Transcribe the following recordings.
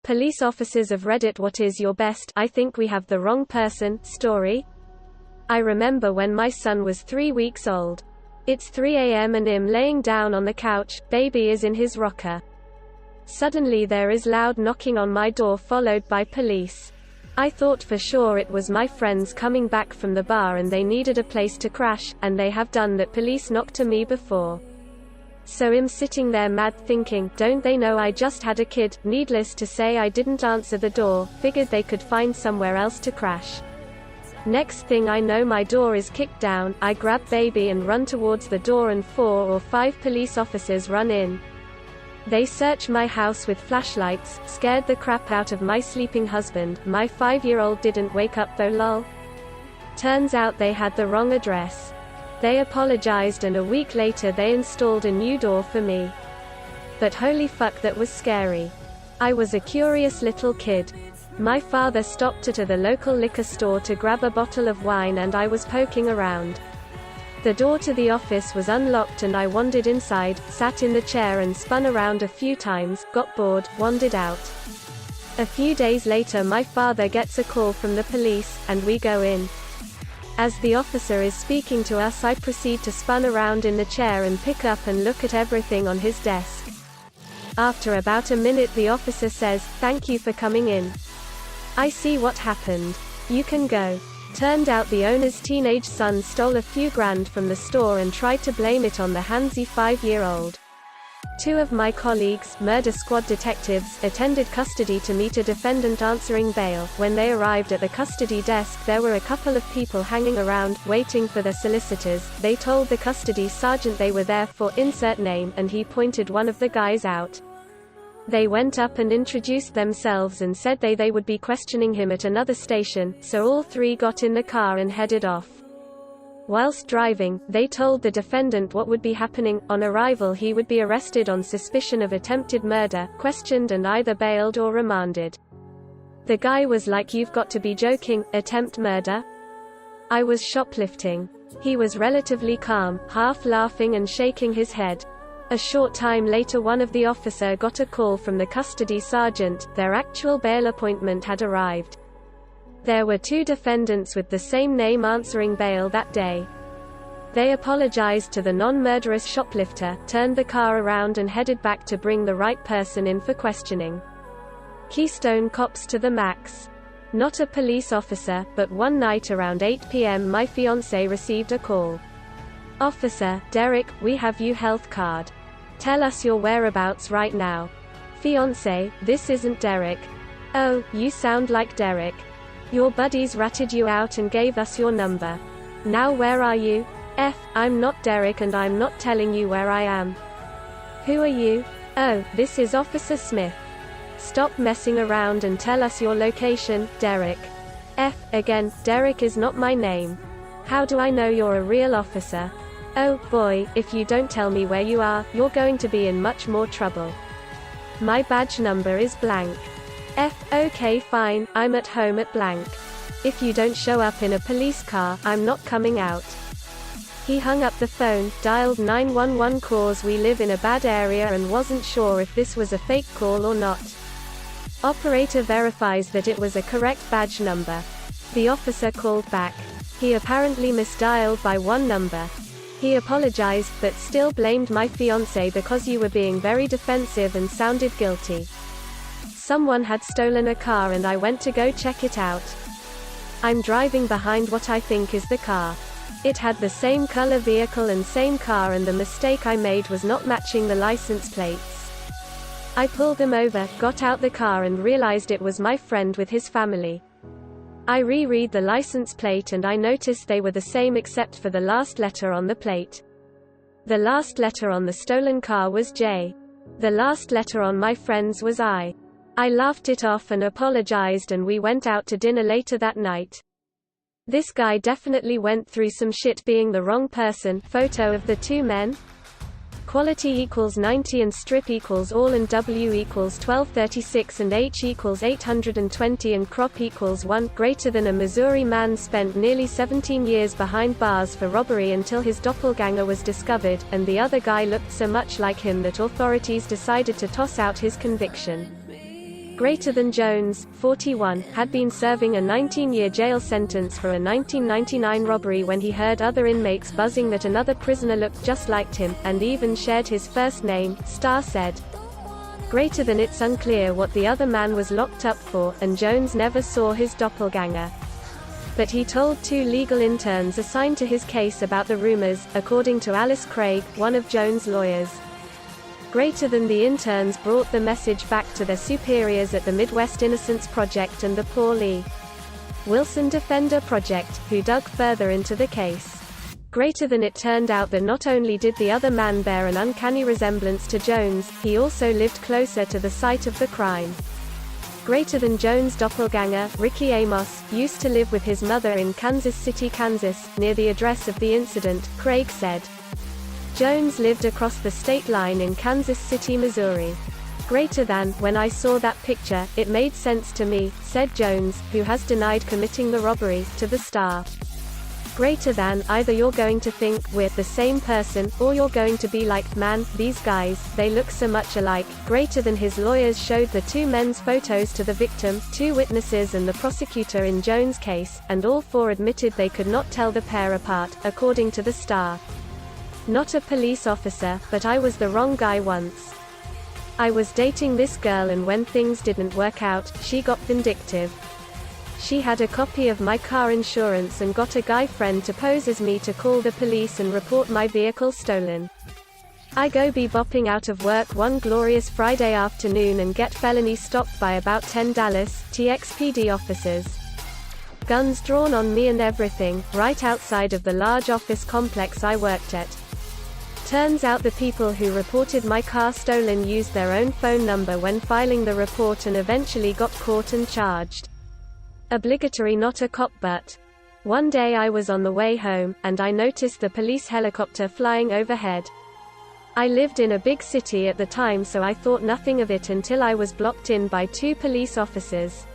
Police officers of Reddit, what is your best I think we have the wrong person story? I remember when my son was 3 weeks old. It's 3 a.m. and I'm laying down on the couch, baby is in his rocker. Suddenly there is loud knocking on my door followed by police. I thought for sure it was my friends coming back from the bar and they needed a place to crash, and they have done that police knocked to me before. So I'm sitting there mad thinking, don't they know I just had a kid? Needless to say I didn't answer the door, figured they could find somewhere else to crash. Next thing I know my door is kicked down, I grab baby and run towards the door and 4 or 5 police officers run in. They search my house with flashlights, scared the crap out of my sleeping husband. My 5-year-old didn't wake up though lol. Turns out they had the wrong address. They apologized and a week later they installed a new door for me. But holy fuck, that was scary. I was a curious little kid. My father stopped at the local liquor store to grab a bottle of wine and I was poking around. The door to the office was unlocked and I wandered inside, sat in the chair and spun around a few times, got bored, wandered out. A few days later my father gets a call from the police, and we go in. As the officer is speaking to us I proceed to spun around in the chair and pick up and look at everything on his desk. After about a minute the officer says, "Thank you for coming in. I see what happened. You can go." Turned out the owner's teenage son stole a few grand from the store and tried to blame it on the handsy 5-year-old. 2 of my colleagues, murder squad detectives, attended custody to meet a defendant answering bail. When they arrived at the custody desk there were a couple of people hanging around, waiting for their solicitors. They told the custody sergeant they were there for insert name, and he pointed one of the guys out. They went up and introduced themselves and said they would be questioning him at another station, so all 3 got in the car and headed off. Whilst driving, they told the defendant what would be happening. On arrival he would be arrested on suspicion of attempted murder, questioned and either bailed or remanded. The guy was like, "You've got to be joking, attempt murder?" I was shoplifting. He was relatively calm, half laughing and shaking his head. A short time later one of the officer got a call from the custody sergeant, their actual bail appointment had arrived. There were 2 defendants with the same name answering bail that day. They apologized to the non-murderous shoplifter, turned the car around and headed back to bring the right person in for questioning. Keystone Cops to the max. Not a police officer, but one night around 8 p.m. my fiancé received a call. "Officer, Derek, we have your health card. Tell us your whereabouts right now." Fiancé, "This isn't Derek." "Oh, you sound like Derek. Your buddies ratted you out and gave us your number. Now where are you?" I'm not Derek and I'm not telling you where I am." "Who are you?" "Oh, this is Officer Smith. Stop messing around and tell us your location, Derek." Again, Derek is not my name. "How do I know you're a real officer?" "Oh, boy, if you don't tell me where you are, you're going to be in much more trouble. My badge number is blank." "Okay fine, I'm at home at blank. If you don't show up in a police car, I'm not coming out." He hung up the phone, dialed 911 cause we live in a bad area and wasn't sure if this was a fake call or not. Operator verifies that it was a correct badge number. The officer called back. He apparently misdialed by 1 number. He apologized, but still blamed my fiancé because you were being very defensive and sounded guilty. Someone had stolen a car and I went to go check it out. I'm driving behind what I think is the car. It had the same color vehicle and same car, and the mistake I made was not matching the license plates. I pulled them over, got out the car and realized it was my friend with his family. I reread the license plate and I noticed they were the same except for the last letter on the plate. The last letter on the stolen car was J. The last letter on my friend's was I. I laughed it off and apologized and we went out to dinner later that night. This guy definitely went through some shit being the wrong person. Photo of the 2 men. Quality equals 90 and strip equals all and W equals 1236 and H equals 820 and crop equals 1. Greater than a Missouri man spent nearly 17 years behind bars for robbery until his doppelganger was discovered, and the other guy looked so much like him that authorities decided to toss out his conviction. Greater than Jones, 41, had been serving a 19-year jail sentence for a 1999 robbery when he heard other inmates buzzing that another prisoner looked just like him, and even shared his first name, Starr said. Greater than it's unclear what the other man was locked up for, and Jones never saw his doppelganger. But he told 2 legal interns assigned to his case about the rumors, according to Alice Craig, one of Jones' lawyers. Greater than the interns brought the message back to their superiors at the Midwest Innocence Project and the Paul E. Wilson Defender Project, who dug further into the case. Greater than it turned out that not only did the other man bear an uncanny resemblance to Jones, he also lived closer to the site of the crime. Greater than Jones' doppelganger, Ricky Amos, used to live with his mother in Kansas City, Kansas, near the address of the incident, Craig said. Jones lived across the state line in Kansas City, Missouri. Greater than, when I saw that picture, it made sense to me, said Jones, who has denied committing the robbery, to the Star. Greater than, either you're going to think we're the same person, or you're going to be like, man, these guys, they look so much alike. Greater than his lawyers showed the 2 men's photos to the victim, 2 witnesses and the prosecutor in Jones' case, and all 4 admitted they could not tell the pair apart, according to the Star. Not a police officer, but I was the wrong guy once. I was dating this girl and when things didn't work out, she got vindictive. She had a copy of my car insurance and got a guy friend to pose as me to call the police and report my vehicle stolen. I go bebopping out of work one glorious Friday afternoon and get felony stopped by about 10 Dallas TXPD officers. Guns drawn on me and everything, right outside of the large office complex I worked at. Turns out the people who reported my car stolen used their own phone number when filing the report and eventually got caught and charged. Obligatory not a cop but. One day I was on the way home, and I noticed the police helicopter flying overhead. I lived in a big city at the time so I thought nothing of it until I was blocked in by 2 police officers.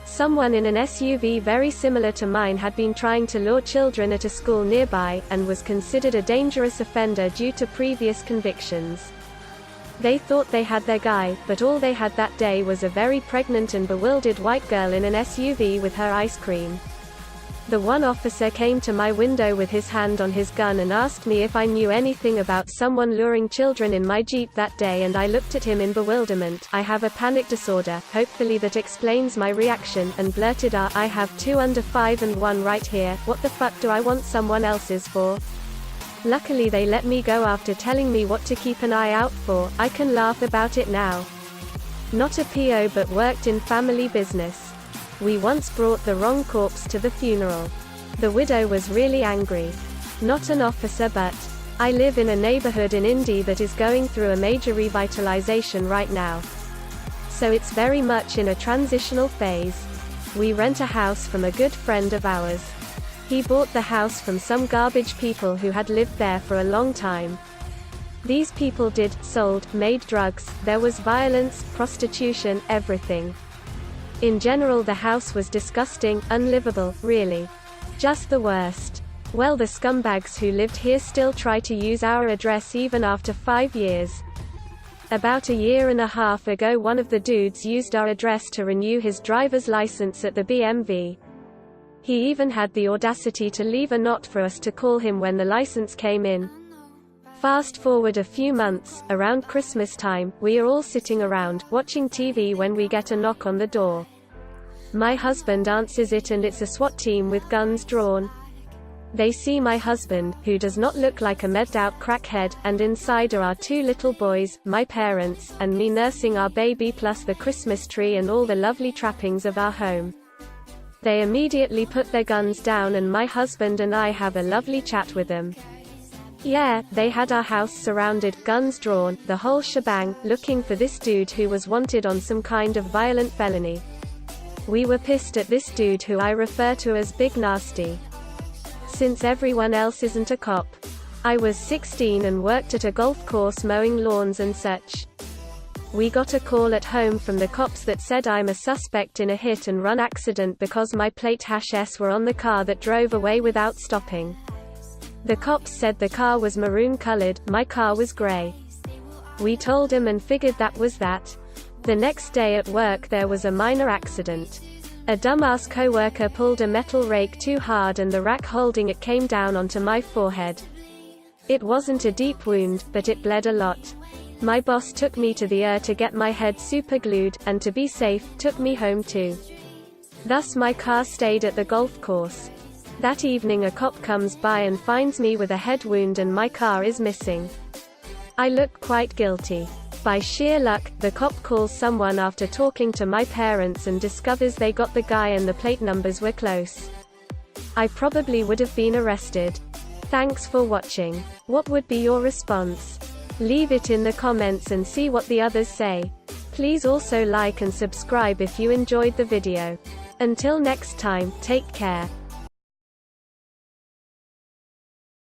Someone in an SUV very similar to mine had been trying to lure children at a school nearby, and was considered a dangerous offender due to previous convictions. They thought they had their guy, but all they had that day was a very pregnant and bewildered white girl in an SUV with her ice cream. The one officer came to my window with his hand on his gun and asked me if I knew anything about someone luring children in my Jeep that day, and I looked at him in bewilderment. I have a panic disorder, hopefully that explains my reaction, and blurted out, I have 2 under 5 and 1 right here, what the fuck do I want someone else's for? Luckily they let me go after telling me what to keep an eye out for. I can laugh about it now. Not a PO but worked in family business. We once brought the wrong corpse to the funeral. The widow was really angry. Not an officer but. I live in a neighborhood in Indy that is going through a major revitalization right now. So it's very much in a transitional phase. We rent a house from a good friend of ours. He bought the house from some garbage people who had lived there for a long time. These people sold, made drugs, there was violence, prostitution, everything. In general the house was disgusting, unlivable, really. Just the worst. Well, the scumbags who lived here still try to use our address even after 5 years. About a year and a half ago one of the dudes used our address to renew his driver's license at the BMV. He even had the audacity to leave a note for us to call him when the license came in. Fast forward a few months, around Christmas time, we are all sitting around, watching TV when we get a knock on the door. My husband answers it and it's a SWAT team with guns drawn. They see my husband, who does not look like a medded-out crackhead, and inside are our 2 little boys, my parents, and me nursing our baby plus the Christmas tree and all the lovely trappings of our home. They immediately put their guns down and my husband and I have a lovely chat with them. Yeah, they had our house surrounded, guns drawn, the whole shebang, looking for this dude who was wanted on some kind of violent felony. We were pissed at this dude who I refer to as Big Nasty. Since everyone else isn't a cop. I was 16 and worked at a golf course mowing lawns and such. We got a call at home from the cops that said I'm a suspect in a hit-and-run accident because my plate #S were on the car that drove away without stopping. The cops said the car was maroon colored, my car was gray. We told them and figured that was that. The next day at work there was a minor accident. A dumbass coworker pulled a metal rake too hard and the rack holding it came down onto my forehead. It wasn't a deep wound, but it bled a lot. My boss took me to the ER to get my head super glued, and to be safe, took me home too. Thus my car stayed at the golf course. That evening a cop comes by and finds me with a head wound and my car is missing. I look quite guilty. By sheer luck, the cop calls someone after talking to my parents and discovers they got the guy and the plate numbers were close. I probably would have been arrested. Thanks for watching. What would be your response? Leave it in the comments and see what the others say. Please also like and subscribe if you enjoyed the video. Until next time, take care.